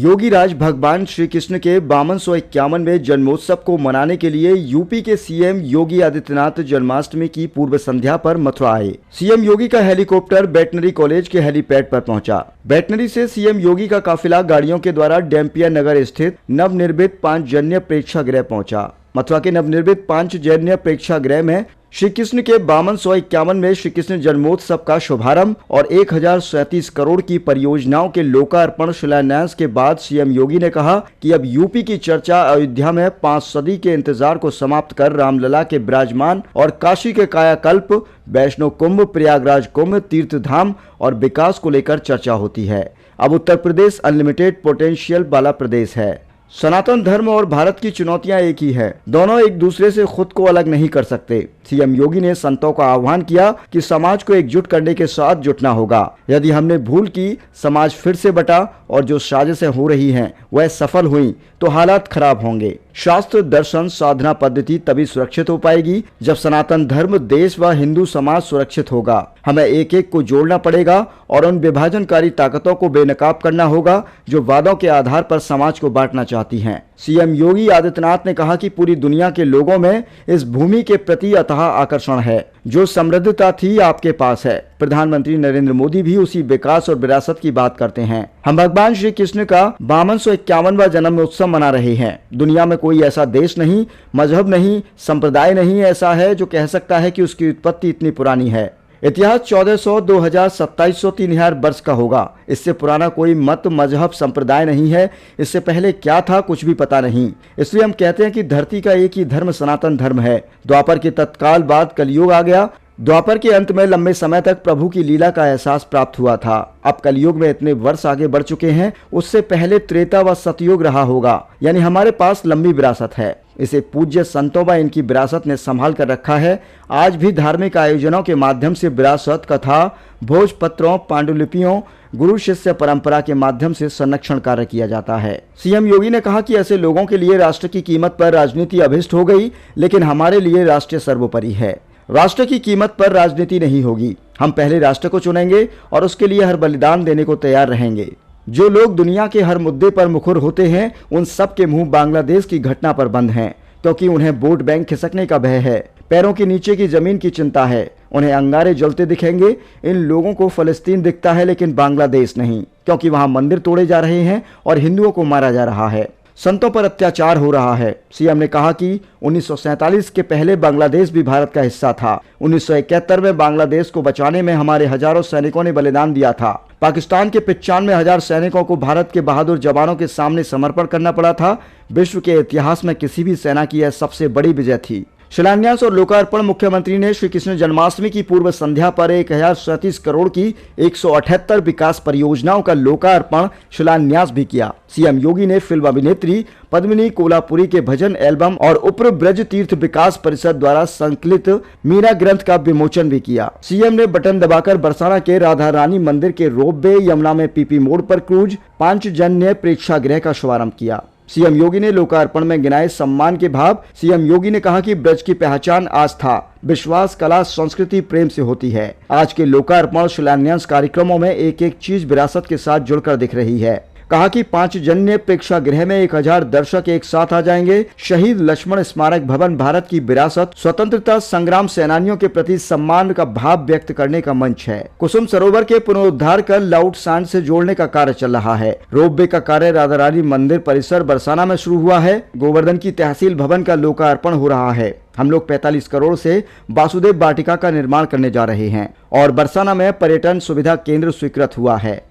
योगी राज भगवान श्री कृष्ण के 5251वें जन्मोत्सव को मनाने के लिए यूपी के सीएम योगी आदित्यनाथ जन्माष्टमी की पूर्व संध्या पर मथुरा आए। सीएम योगी का हेलीकॉप्टर वेटनरी कॉलेज के हेलीपैड पर पहुंचा। वेटनरी से सीएम योगी का काफिला गाड़ियों के द्वारा डैम्पियर नगर स्थित नवनिर्मित पांचजन्य प्रेक्षागृह पहुंचा। मथुरा के नवनिर्मित पांचजन्य प्रेक्षागृह में श्री कृष्ण के 5251 में श्री कृष्ण जन्मोत्सव का शुभारंभ और 1037 करोड़ की परियोजनाओं के लोकार्पण शिलान्यास के बाद सीएम योगी ने कहा कि अब यूपी की चर्चा अयोध्या में 5 सदी के इंतजार को समाप्त कर रामलला के विराजमान और काशी के कायाकल्प, वैष्णो कुंभ, प्रयागराज कुंभ, तीर्थ धाम और विकास को लेकर चर्चा होती है। अब उत्तर प्रदेश अनलिमिटेड पोटेंशियल वाला प्रदेश है। सनातन धर्म और भारत की चुनौतियां एक ही है, दोनों एक दूसरे से खुद को अलग नहीं कर सकते। सीएम योगी ने संतों का आह्वान किया कि समाज को एकजुट करने के साथ जुटना होगा। यदि हमने भूल की, समाज फिर से बटा और जो साजिशें हो रही हैं वह सफल हुई तो हालात खराब होंगे। शास्त्र, दर्शन, साधना पद्धति तभी सुरक्षित हो पाएगी जब सनातन धर्म, देश व हिंदू समाज सुरक्षित होगा। हमें एक एक को जोड़ना पड़ेगा और उन विभाजनकारी ताकतों को बेनकाब करना होगा जो वादों के आधार पर समाज को बांटना चाहती हैं। सीएम योगी आदित्यनाथ ने कहा कि पूरी दुनिया के लोगों में इस भूमि के प्रति अथाह आकर्षण है। जो समृद्धता थी आपके पास है। प्रधानमंत्री नरेंद्र मोदी भी उसी विकास और विरासत की बात करते हैं। हम भगवान श्री कृष्ण का 5251वां जन्म उत्सव मना रहे हैं। दुनिया में कोई ऐसा देश नहीं, मजहब नहीं, संप्रदाय नहीं ऐसा है जो कह सकता है कि उसकी उत्पत्ति इतनी पुरानी है। इतिहास 1400, 2000, 2700, 3000 वर्ष का होगा। इससे पुराना कोई मत, मजहब, संप्रदाय नहीं है। इससे पहले क्या था कुछ भी पता नहीं। इसलिए हम कहते हैं कि धरती का एक ही धर्म सनातन धर्म है। द्वापर के तत्काल बाद कलयुग आ गया। द्वापर के अंत में लंबे समय तक प्रभु की लीला का एहसास प्राप्त हुआ था। अब कलयुग में इतने वर्ष आगे बढ़ चुके हैं, उससे पहले त्रेता व सतयुग रहा होगा। यानी हमारे पास लंबी विरासत है। इसे पूज्य संतों व इनकी विरासत ने संभाल कर रखा है। आज भी धार्मिक आयोजनों के माध्यम से विरासत, कथा, भोजपत्रों, पांडुलिपियों, गुरु शिष्य परंपरा के माध्यम से संरक्षण कार्य किया जाता है। सीएम योगी ने कहा कि ऐसे लोगों के लिए राष्ट्र की कीमत पर राजनीति अभिष्ट हो गई, लेकिन हमारे लिए राष्ट्र सर्वोपरि है। राष्ट्र की कीमत पर राजनीति नहीं होगी। हम पहले राष्ट्र को चुनेंगे और उसके लिए हर बलिदान देने को तैयार रहेंगे। जो लोग दुनिया के हर मुद्दे पर मुखर होते हैं, उन सब के मुंह बांग्लादेश की घटना पर बंद हैं, क्योंकि उन्हें वोट बैंक खिसकने का भय है। पैरों के नीचे की जमीन की चिंता है। उन्हें अंगारे जलते दिखेंगे। इन लोगों को फलस्तीन दिखता है, लेकिन बांग्लादेश नहीं, क्योंकि वहां मंदिर तोड़े जा रहे हैं और हिंदुओं को मारा जा रहा है। संतों पर अत्याचार हो रहा है। सीएम ने कहा कि 1947 के पहले बांग्लादेश भी भारत का हिस्सा था। 1971 में बांग्लादेश को बचाने में हमारे हजारों सैनिकों ने बलिदान दिया था। पाकिस्तान के 95,000 सैनिकों को भारत के बहादुर जवानों के सामने समर्पण करना पड़ा था। विश्व के इतिहास में किसी भी सेना की यह सबसे बड़ी विजय थी। शिलान्यास और लोकार्पण मुख्यमंत्री ने श्री कृष्ण जन्माष्टमी की पूर्व संध्या पर 1037 करोड़ की 178 विकास परियोजनाओं का लोकार्पण शिलान्यास भी किया। सीएम योगी ने फिल्म अभिनेत्री पद्मिनी कोल्हापुरी के भजन एल्बम और उप्र ब्रज तीर्थ विकास परिषद द्वारा संकलित मीरा ग्रंथ का विमोचन भी किया। सीएम ने बटन दबाकर बरसाना के राधा रानी मंदिर के रोपवे, यमुना में पीपी मोड़ पर क्रूज, पांचजन्य प्रेक्षागृह का शुभारंभ किया। सीएम योगी ने लोकार्पण में गिनाए सम्मान के भाव। सीएम योगी ने कहा कि ब्रज की पहचान आस्था, विश्वास, कला, संस्कृति, प्रेम से होती है। आज के लोकार्पण शिलान्यास कार्यक्रमों में एक एक चीज विरासत के साथ जुड़कर दिख रही है। कहा कि पांचजन्य प्रेक्षागृह में 1000 दर्शक एक साथ आ जाएंगे। शहीद लक्ष्मण स्मारक भवन भारत की विरासत, स्वतंत्रता संग्राम सेनानियों के प्रति सम्मान का भाव व्यक्त करने का मंच है। कुसुम सरोवर के पुनरुद्धार कर लाउड सांड से जोड़ने का कार्य चल रहा है। रोपवे का कार्य राधा रानी मंदिर परिसर बरसाना में शुरू हुआ है। गोवर्धन की तहसील भवन का लोकार्पण हो रहा है। हम लोग 45 करोड़ से वासुदेव वाटिका का निर्माण करने जा रहे हैं और बरसाना में पर्यटन सुविधा केंद्र स्वीकृत हुआ है।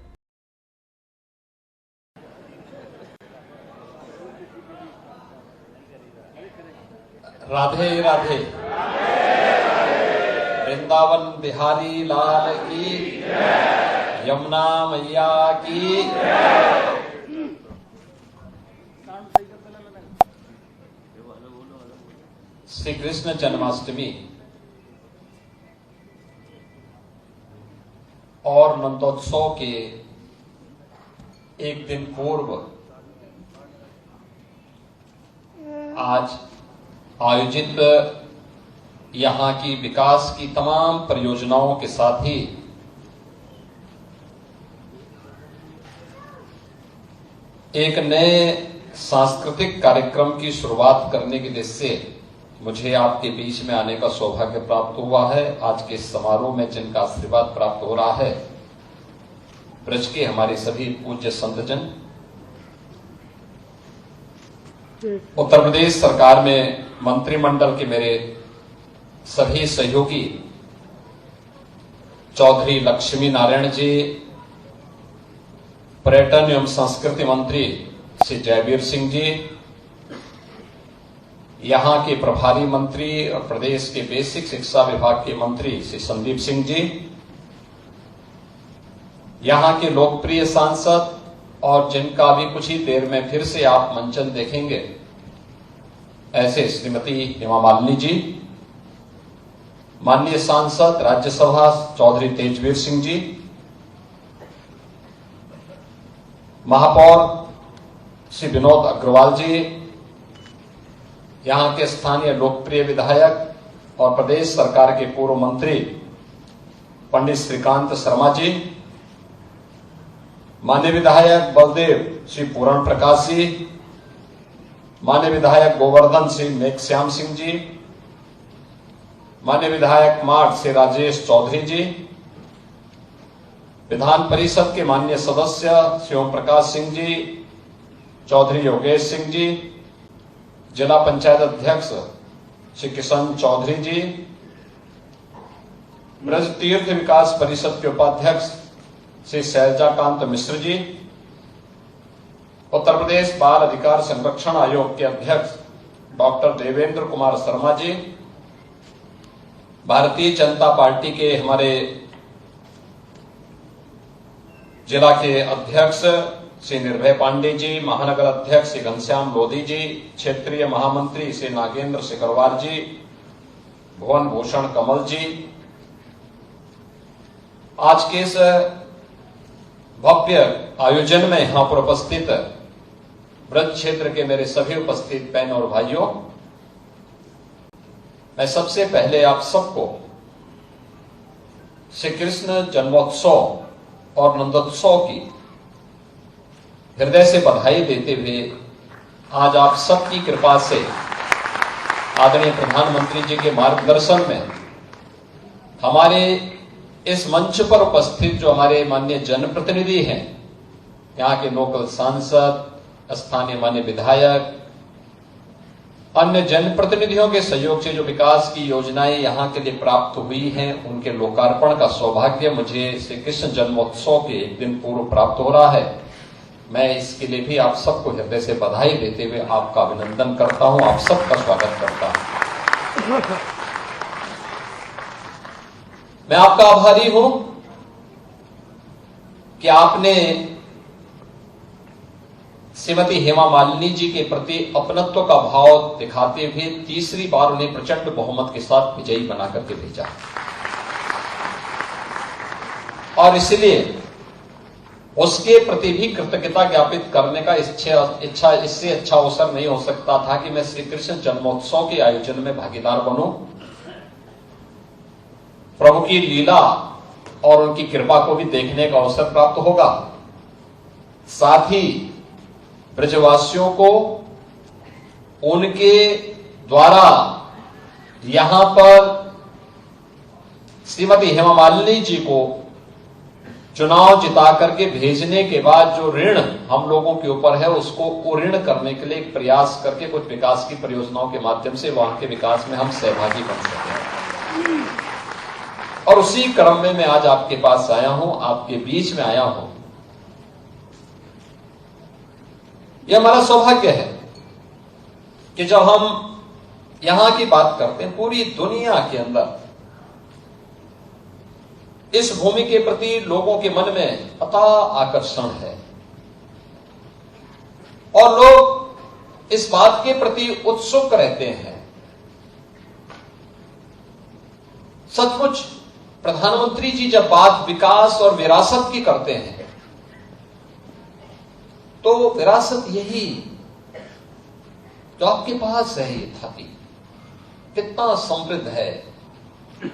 राधे राधे। वृंदावन बिहारी लाल की, यमुना मैया की। श्री कृष्ण जन्माष्टमी और नंदोत्सव के एक दिन पूर्व आज आयोजित यहां की विकास की तमाम परियोजनाओं के साथ ही एक नए सांस्कृतिक कार्यक्रम की शुरुआत करने के लिए से मुझे आपके बीच में आने का सौभाग्य प्राप्त हुआ है। आज के समारोह में जिनका आशीर्वाद प्राप्त हो रहा है, ब्रज के हमारे सभी पूज्य संतजन, उत्तर प्रदेश सरकार में मंत्रिमंडल के मेरे सभी सहयोगी, चौधरी लक्ष्मी नारायण जी, पर्यटन एवं संस्कृति मंत्री श्री जयवीर सिंह जी, यहां के प्रभारी मंत्री और प्रदेश के बेसिक शिक्षा विभाग के मंत्री श्री संदीप सिंह जी, यहां के लोकप्रिय सांसद और जिनका भी कुछ ही देर में फिर से आप मंचन देखेंगे, ऐसे श्रीमती हेमा मालिनी जी, माननीय सांसद राज्यसभा चौधरी तेजवीर सिंह जी, महापौर श्री विनोद अग्रवाल जी, यहां के स्थानीय लोकप्रिय विधायक और प्रदेश सरकार के पूर्व मंत्री पंडित श्रीकांत शर्मा जी, माननीय विधायक बलदेव श्री पूरण प्रकाश जी, माननीय विधायक गोवर्धन श्री मेघश्याम सिंह जी, माननीय विधायक मार्ट श्री राजेश चौधरी जी, विधान परिषद के माननीय सदस्य श्री ओम प्रकाश सिंह जी, चौधरी योगेश सिंह जी, जिला पंचायत अध्यक्ष श्री किशन चौधरी जी, ब्रज तीर्थ विकास परिषद के उपाध्यक्ष श्री शैलजाकांत मिश्र जी, उत्तर प्रदेश बाल अधिकार संरक्षण आयोग के अध्यक्ष डॉक्टर देवेंद्र कुमार शर्मा जी, भारतीय जनता पार्टी के हमारे जिला के अध्यक्ष श्री निर्भय पांडे जी, महानगर अध्यक्ष श्री घनश्याम लोधी जी, क्षेत्रीय महामंत्री श्री नागेंद्र सिकरवार जी, भुवन भूषण कमल जी, आज के इस भव्य आयोजन में यहां पर उपस्थित ब्रज क्षेत्र के मेरे सभी उपस्थित बहन और भाइयों, मैं सबसे पहले आप सबको श्री कृष्ण जन्मोत्सव और नंदोत्सव की हृदय से बधाई देते हुए आज आप सबकी कृपा से आदरणीय प्रधानमंत्री जी के मार्गदर्शन में हमारे इस मंच पर उपस्थित जो हमारे माननीय जनप्रतिनिधि हैं, यहाँ के लोकल सांसद, स्थानीय माननीय विधायक, अन्य जनप्रतिनिधियों के सहयोग से जो विकास की योजनाएं यहाँ के लिए प्राप्त हुई हैं, उनके लोकार्पण का सौभाग्य मुझे श्री कृष्ण जन्मोत्सव के एक दिन पूर्व प्राप्त हो रहा है। मैं इसके लिए भी आप सबको हृदय से बधाई देते हुए आपका अभिनंदन करता हूं, आप सबका स्वागत करता हूं। मैं आपका आभारी हूं कि आपने श्रीमती हेमा मालिनी जी के प्रति अपनत्व का भाव दिखाते हुए तीसरी बार उन्हें प्रचंड बहुमत के साथ विजयी बनाकर के भेजा, और इसलिए उसके प्रति भी कृतज्ञता ज्ञापित करने का इससे अच्छा अवसर नहीं हो सकता था कि मैं श्री कृष्ण जन्मोत्सव के आयोजन में भागीदार बनूं। प्रभु की लीला और उनकी कृपा को भी देखने का अवसर प्राप्त होगा, साथ ही ब्रजवासियों को उनके द्वारा यहां पर श्रीमती हेमा मालिनी जी को चुनाव जिता करके भेजने के बाद जो ऋण हम लोगों के ऊपर है, उसको ऋण करने के लिए एक प्रयास करके कुछ विकास की परियोजनाओं के माध्यम से वहां के विकास में हम सहभागी बन सके। और उसी क्रम में मैं आज आपके पास आया हूं, आपके बीच में आया हूं। यह हमारा सौभाग्य है कि जब हम यहां की बात करते हैं, पूरी दुनिया के अंदर इस भूमि के प्रति लोगों के मन में अथाह आकर्षण है और लोग इस बात के प्रति उत्सुक रहते हैं। सचमुच प्रधानमंत्री जी जब बात विकास और विरासत की करते हैं, तो विरासत यही जो आपके पास है, ये था कि कितना समृद्ध है।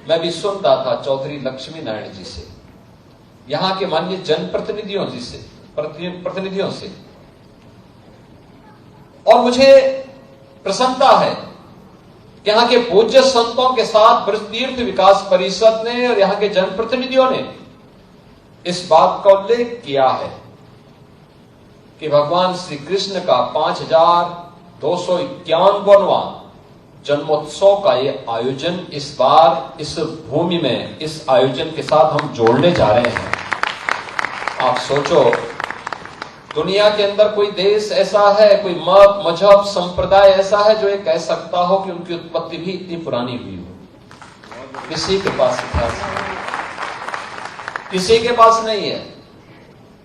मैं भी सुन रहा था चौधरी लक्ष्मी नारायण जी से, यहां के माननीय जनप्रतिनिधियों जी से, प्रतिनिधियों से और मुझे प्रसन्नता है कि यहां के पूज्य संतों के साथ ब्रज तीर्थ विकास परिषद ने और यहां के जनप्रतिनिधियों ने इस बात का उल्लेख किया है कि भगवान श्री कृष्ण का 5251वां जन्मोत्सव का ये आयोजन इस बार इस भूमि में इस आयोजन के साथ हम जोड़ने जा रहे हैं। आप सोचो, दुनिया के अंदर कोई देश ऐसा है, कोई मत मजहब संप्रदाय ऐसा है जो ये कह सकता हो कि उनकी उत्पत्ति भी इतनी पुरानी हुई हो? किसी के पास इतिहास नहीं, किसी के पास नहीं है।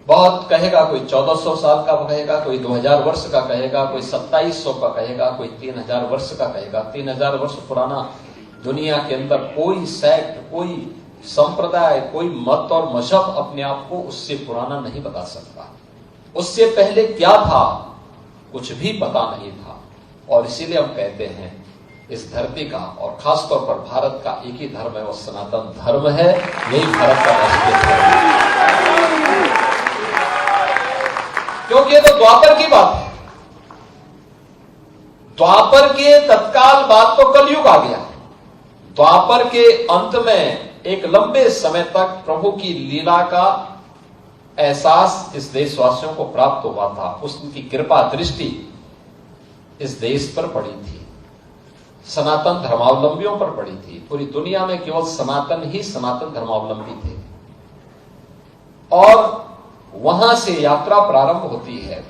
बहुत कहेगा, कोई 1400 साल का कहेगा, कोई 2000 वर्ष का कहेगा, कोई 2700 का कहेगा, कोई 3000 वर्ष का कहेगा। 3000 वर्ष पुराना दुनिया के अंदर कोई सेक्ट, कोई संप्रदाय, कोई मत और मजहब अपने आप को उससे पुराना नहीं बता सकता। उससे पहले क्या था, कुछ भी पता नहीं था। और इसीलिए हम कहते हैं इस धरती का और खासतौर पर भारत का एक ही धर्म है, वो सनातन धर्म है। यही भारत का राष्ट्रीय धर्म है। क्योंकि ये तो द्वापर की बात है। द्वापर के तत्काल बाद तो कलयुग आ गया। द्वापर के अंत में एक लंबे समय तक प्रभु की लीला का एहसास इस देशवासियों को प्राप्त हुआ था। उसकी कृपा दृष्टि इस देश पर पड़ी थी, सनातन धर्मावलंबियों पर पड़ी थी। पूरी दुनिया में केवल सनातन ही सनातन धर्मावलंबी थे। और वहां से यात्रा प्रारंभ होती है।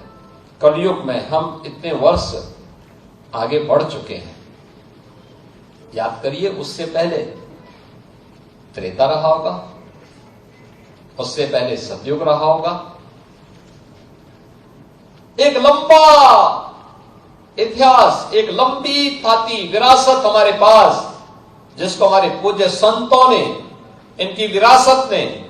कलयुग में हम इतने वर्ष आगे बढ़ चुके हैं। याद करिए, उससे पहले त्रेता रहा होगा, उससे पहले सतयुग रहा होगा। एक लंबा इतिहास, एक लंबी थाती विरासत हमारे पास, जिसको हमारे पूज्य संतों ने, इनकी विरासत ने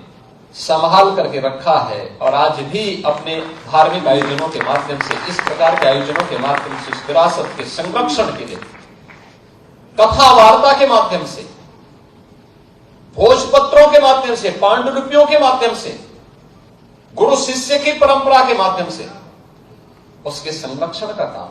संभाल करके रखा है। और आज भी अपने धार्मिक आयोजनों के माध्यम से, इस प्रकार के आयोजनों के माध्यम से इस विरासत के संरक्षण के लिए, कथा वार्ता के माध्यम से, भोजपत्रों के माध्यम से, पांडुलिपियों के माध्यम से, गुरु शिष्य की परंपरा के माध्यम से उसके संरक्षण का काम